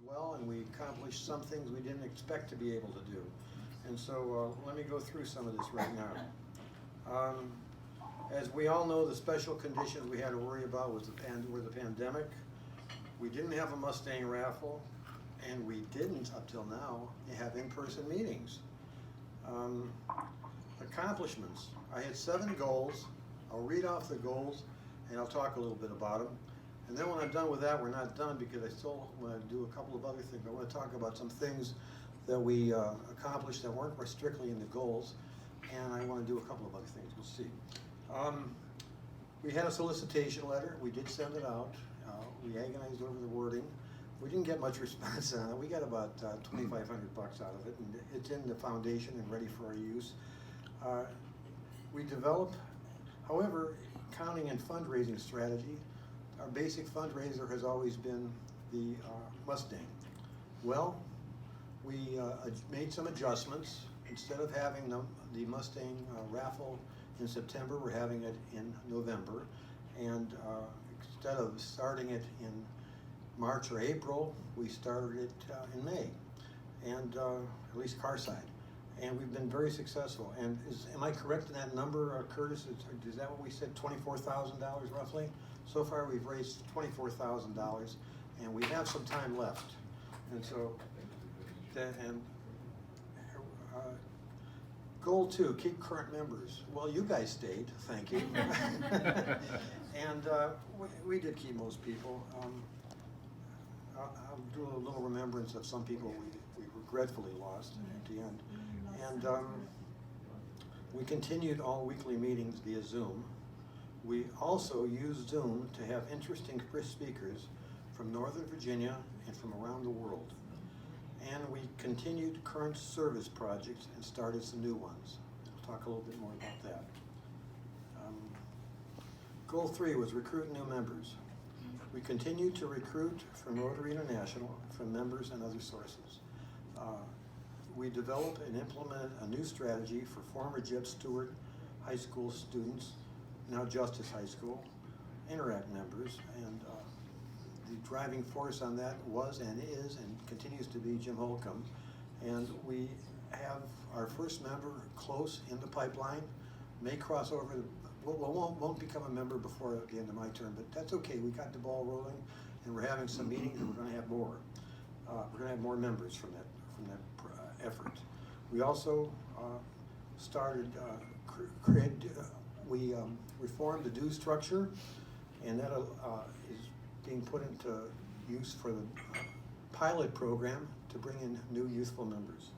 well, and we accomplished some things we didn't expect to be able to do. And so let me go through some of this right now. As we all know, the special conditions we had to worry about was were the pandemic. We didn't have a Mustang raffle, and we didn't, up till now, have in-person meetings. Accomplishments. I had 7 goals. I'll read off the goals, and I'll talk a little bit about them. And then when I'm done with that, we're not done, because I still want to do a couple of other things. I want to talk about some things that we accomplished that weren't strictly in the goals, and I want to do a couple of other things. We'll see. We had a solicitation letter. We did send it out. We agonized over the wording. We didn't get much response on it. We got about $2,500 out of it, and it's in the foundation and ready for our use. We develop, however, accounting and fundraising strategy. Our basic fundraiser has always been the Mustang. Well, we made some adjustments. Instead of having the Mustang raffle in September, we're having it in November. And instead of starting it in March or April, we started it in May, and at least Carside. And we've been very successful. And am I correct in that number, Curtis? Is that what we said, $24,000 roughly? So far we've raised $24,000, and we have some time left. And so, goal 2, keep current members. Well, you guys stayed, thank you. And we did keep most people. I'll do a little remembrance of some people we regretfully lost at the end. And we continued all weekly meetings via Zoom. We also used Zoom to have interesting speakers from Northern Virginia and from around the world. And we continued current service projects and started some new ones. We'll talk a little bit more about that. Goal 3 was recruit new members. We continued to recruit from Rotary International, from members and other sources. We developed and implemented a new strategy for former Jeb Stuart High School students, now Justice High School, Interact members, and the driving force on that was and is and continues to be Jim Holcomb. And we have our first member close in the pipeline, may cross over, won't become a member before the end of my term, but that's okay. We got the ball rolling, and we're having some meetings, and we're going to have more. We're going to have more members from that effort. We also started we reformed the due structure, and that is being put into use for the pilot program to bring in new youthful members.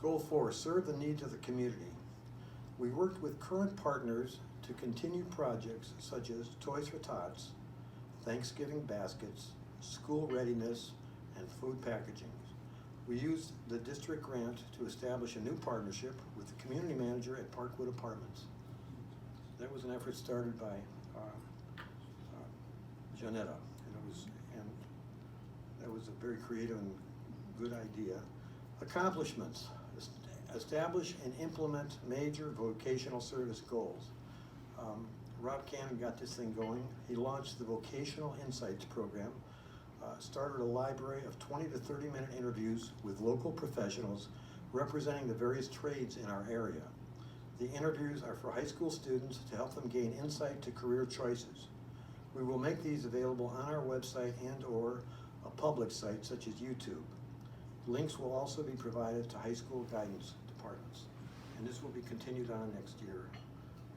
Goal 4, serve the needs of the community. We worked with current partners to continue projects such as Toys for Tots, Thanksgiving baskets, school readiness, and food packaging. We used the district grant to establish a new partnership with the community manager at Parkwood Apartments. That was an effort started by Janetta, and that was a very creative and good idea. Accomplishments: establish and implement major vocational service goals. Rob Cannon got this thing going. He launched the Vocational Insights program, started a library of 20 to 30-minute interviews with local professionals representing the various trades in our area. The interviews are for high school students to help them gain insight to career choices. We will make these available on our website and/or a public site such as YouTube. Links will also be provided to high school guidance departments. And this will be continued on next year,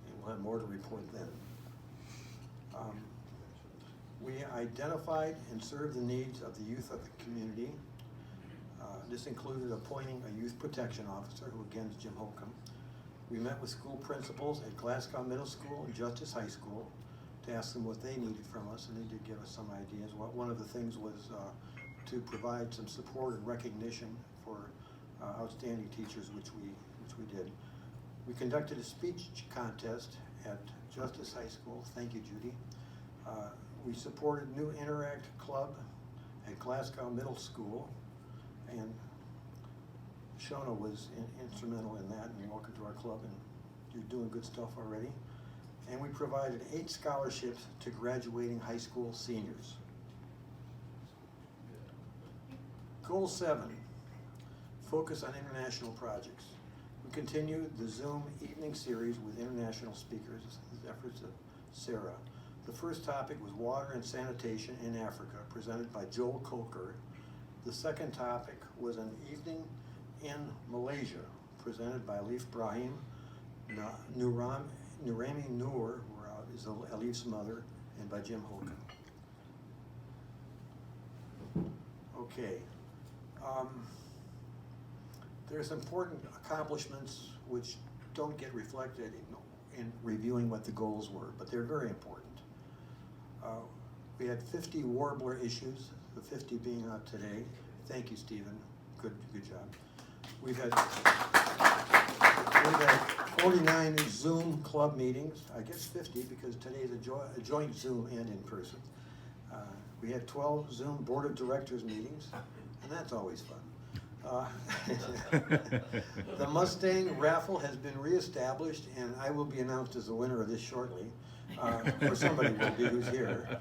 and we'll have more to report then. We identified and served the needs of the youth of the community. This included appointing a youth protection officer, who again is Jim Holcomb. We met with school principals at Glasgow Middle School and Justice High School to ask them what they needed from us, and they did give us some ideas. One of the things was to provide some support and recognition for outstanding teachers, which we did. We conducted a speech contest at Justice High School. Thank you, Judy. We supported new Interact Club at Glasgow Middle School, and Shona was instrumental in that, and welcome to our club, and you're doing good stuff already. And we provided 8 scholarships to graduating high school seniors. Goal 7, focus on international projects. We continue the Zoom evening series with international speakers, the efforts of Sarah. The first topic was water and sanitation in Africa, presented by Joel Kolker. The second topic was an evening in Malaysia, presented by Alif Brahim, Nurami Noor, who is Alif's mother, and by Jim Holcomb. Okay. There's important accomplishments which don't get reflected in reviewing what the goals were, but they're very important. We had 50 warbler issues, the 50 being out today. Thank you, Stephen. Good job. We've had 49 Zoom club meetings. I guess 50 because today is a joint Zoom and in person. We had 12 Zoom board of directors meetings, and that's always fun. The Mustang raffle has been reestablished, and I will be announced as the winner of this shortly, or somebody will be who's here.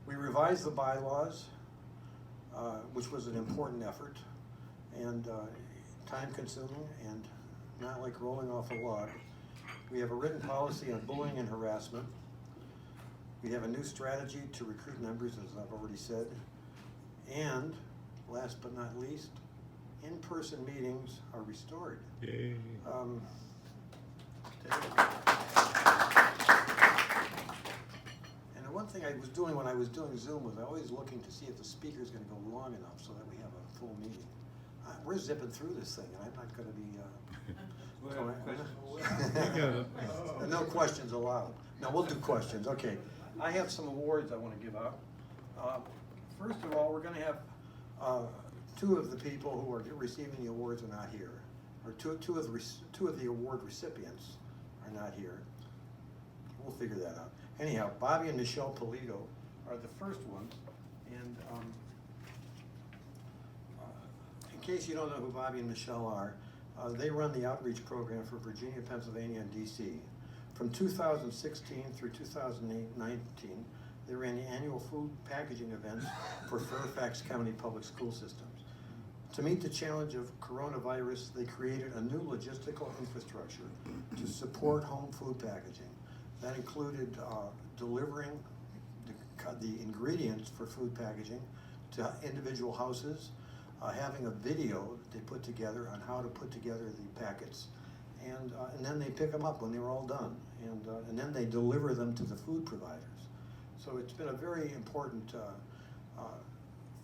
We revised the bylaws, which was an important effort, and time-consuming, and not like rolling off a log. We have a written policy on bullying and harassment. We have a new strategy to recruit members, as I've already said. And last but not least, in-person meetings are restored. Yay. And the one thing I was doing when I was doing Zoom was always looking to see if the speaker's going to go long enough so that we have a full meeting. We're zipping through this thing, and I'm not going to be... No questions allowed. No, we'll do questions. Okay. I have some awards I want to give out. First of all, we're going to have two of the people who are receiving the awards are not here, or two of the award recipients are not here. We'll figure that out. Anyhow, Bobby and Michelle Polito are the first ones, and in case you don't know who Bobby and Michelle are, they run the outreach program for Virginia, Pennsylvania, and DC. From 2016 through 2019, they ran the annual food packaging events for Fairfax County Public School Systems. To meet the challenge of coronavirus, they created a new logistical infrastructure to support home food packaging. That included delivering the ingredients for food packaging to individual houses, having a video that they put together on how to put together the packets, and then they pick them up when they were all done, and then they deliver them to the food providers. So it's been a very important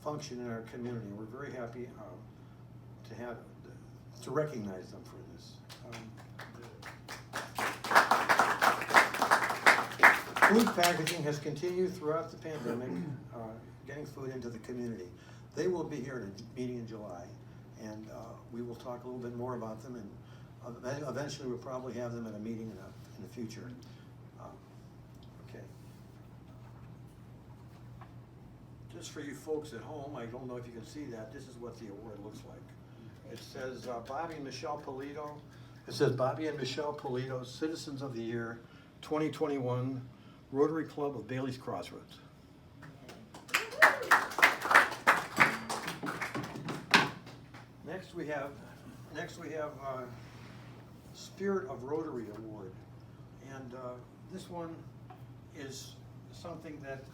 function in our community. We're very happy to recognize them for this. Food packaging has continued throughout the pandemic, getting food into the community. They will be here at a meeting in July, and we will talk a little bit more about them, and eventually we'll probably have them at a meeting in the future. Okay. Just for you folks at home, I don't know if you can see that, this is what the award looks like. It says Bobby and Michelle Polito. It says Bobby and Michelle Polito, Citizens of the Year 2021, Rotary Club of Bailey's Crossroads. Next we have Spirit of Rotary Award, and this one is something that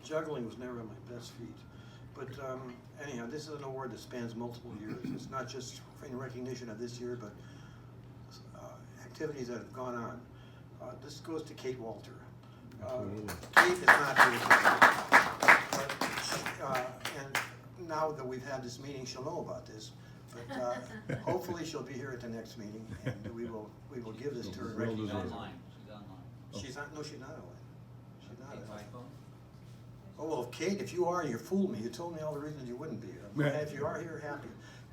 juggling was never my best feat. But anyhow, this is an award that spans multiple years. It's not just in recognition of this year, but activities that have gone on. This goes to Kate Walter. Kate is not here today, but and now that we've had this meeting, she'll know about this. But hopefully she'll be here at the next meeting, and we will give this to her. She's online. She's online. She's not. No, she's not online. She's not. Oh well, Kate, if you are, you fooled me. You told me all the reasons you wouldn't be here. If you are here,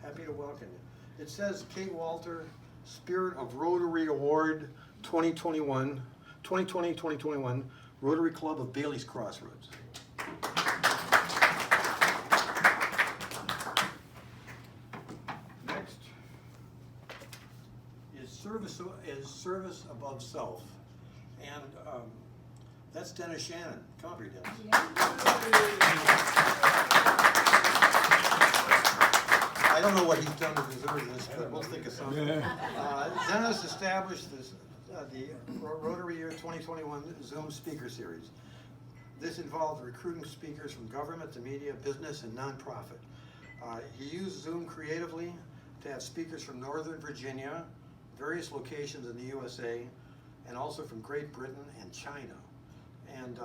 happy to welcome you. It says Kate Walter, Spirit of Rotary Award 2020-2021, Rotary Club of Bailey's Crossroads. Next is service above self, and That's Dennis Shannon. Come up here, Dennis. I don't know what he's done to deserve this, but we'll think of something. Dennis established the Rotary Year 2021 Zoom Speaker Series. This involved recruiting speakers from government to media, business, and nonprofit. He used Zoom creatively to have speakers from Northern Virginia, various locations in the USA, and also from Great Britain and China. And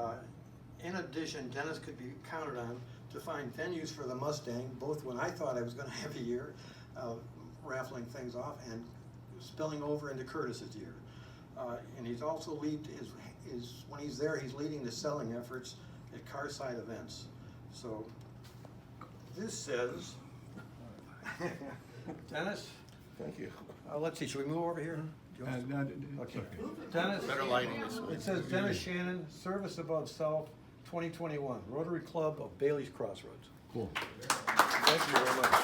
in addition, Dennis could be counted on to find venues for the Mustang, both when I thought I was going to have a year, raffling things off, and spilling over into Curtis's year. And he's also when he's there, he's leading the selling efforts at Carside events. So this says, Dennis? Thank you. Let's see, should we move over here? Okay. Dennis, Better lighting this way. it says Dennis Shannon, Service Above Self, 2021, Rotary Club of Bailey's Crossroads. Cool. Thank you very much.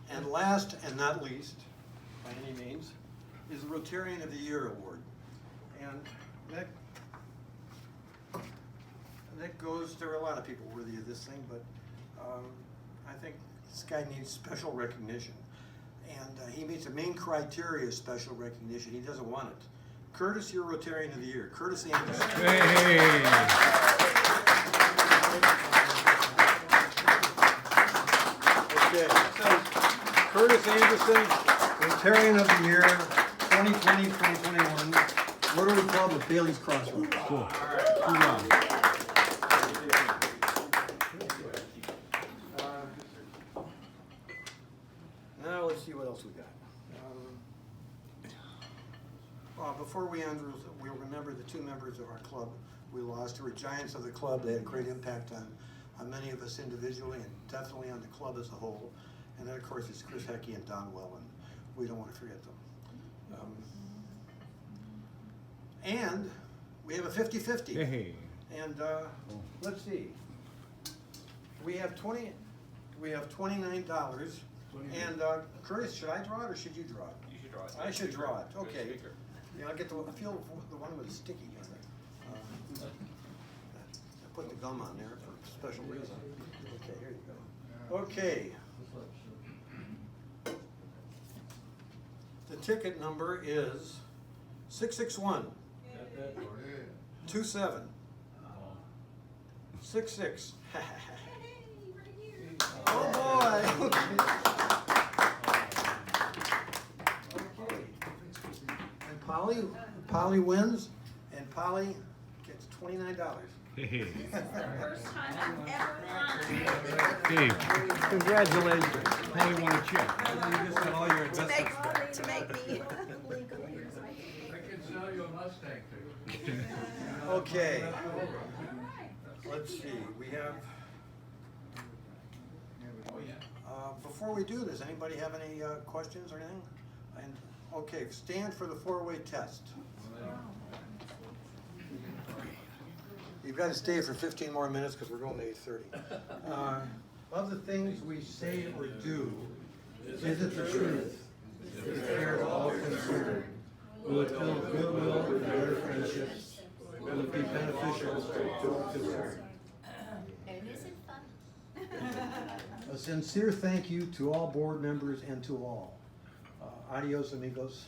And last and not least, by any means, is the Rotarian of the Year Award. And that goes, there are a lot of people worthy of this thing, but I think this guy needs special recognition. And he meets the main criteria of special recognition. He doesn't want it. Curtis, you're Rotarian of the Year. Curtis Anderson. Hey! Okay, so Curtis Anderson, Rotarian of the Year, 2020-2021, Rotary Club of Bailey's Crossroads. Cool. Too long. Now let's see what else we got. Before we end, we'll remember the two members of our club we lost, who were giants of the club. They had a great impact on many of us individually and definitely on the club as a whole. And then, of course, it's Chris Heckey and Don Wellen. We don't want to forget them. And we have a 50-50. Hey. And let's see. We have $29. And Curtis, should I draw it or should you draw it? You should draw it. I should draw it. Good Okay. speaker. Yeah, I'll get the one with the sticky. I put the gum on there for a special reason. Okay, here you go. Okay. The ticket number is 661 27 66. Oh boy! Okay. And Polly wins, and Polly gets $29. Hey. First time I've ever run. Hey. Congratulations. How you want to check? You just got all your To investments. make me legal. I can sell you a Mustang too. Okay. Let's see, we have, before we do this, anybody have any questions or anything? And okay, stand for the four-way test. You've got to stay for 15 more minutes because we're going to 8:30. Of the things we say or do, is it the truth? Is it fair to all concerned? Will it build goodwill and better friendships? Will it be beneficial to all concerned? And is it fun? A sincere thank you to all board members and to all. Adios, amigos.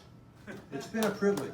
It's been a privilege.